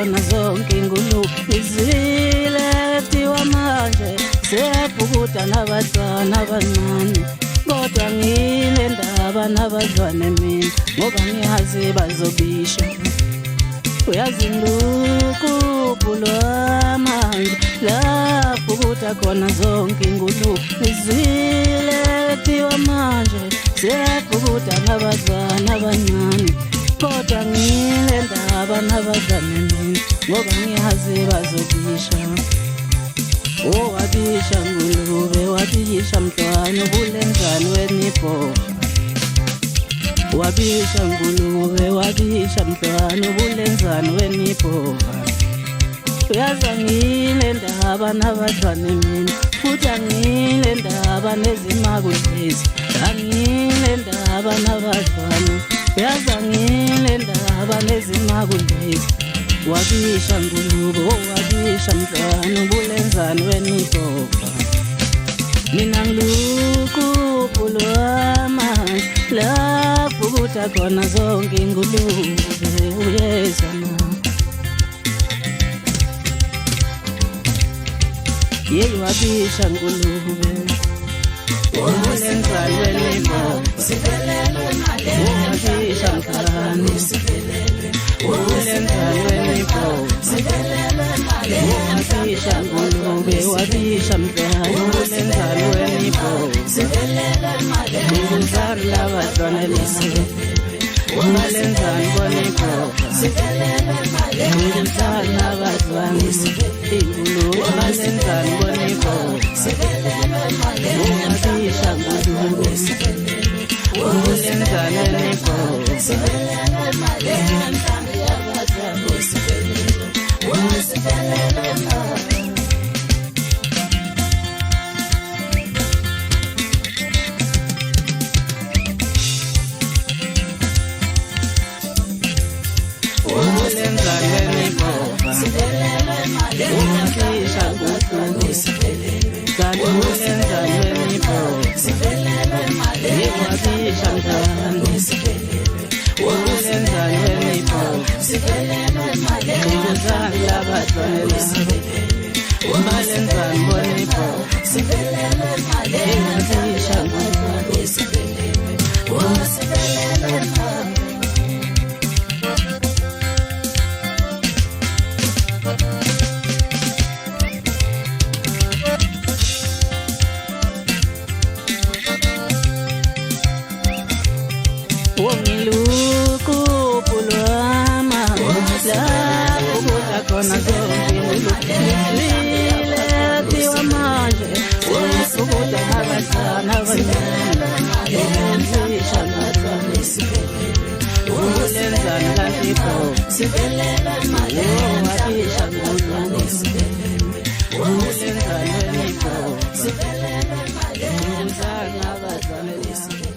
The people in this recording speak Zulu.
khona zonke ingulube izile kuthiwa manje seyabhukuda nabantwana abancane kodwa ngile ndaba nabadlwane mina ngoba ngiyazi bazobisha uyazi ngilukuphu lwamanje lapho kuda khona zonke ingulube izile kuthiwa manje seyabhukuda nabadlwana abancane kodwa ngile ndaba nabadlwane mina ngoba ngiyazi bazobisha wabisha ngulube wabisha mntwana ubulenzani wenibhova wabisha ngulube wabisha mntwana ubulenzani wenibhova uyazi angile ndaba nabadlwane mina futhi angile ndaba nezimakulezi angile ndaba nabadlwane uyazi angile ndaba nezimakulezi wabisha ngulube wabisha mntwana ubulenzani wenibhova mina ngilukuphu lwamanje lapho kuda khona zonke ingulube uyezwa na yeyi wabisha ngulube ubulenzani wenibhova wabisha mntwana ubulenzani wenibhova wabisha ngulube wabisha mntwana ubulenzani wenibhova ubulenzani labadlwane lisebe ubulenzani wenibhova ubulenzani labadlwane ingulube ubulenzani wenibhova wabisha ngulube ubulenzani wenibhova ngilukuphu lwamanje lapho kuda khona zonke ingulube izile kuthiwa manje seyabhukuda nabadlwana abancane ubulenzani ubulenzani kanibhova wabisha ngulube ubulenzani wenibhova ubulenzani nabadlwane lisebe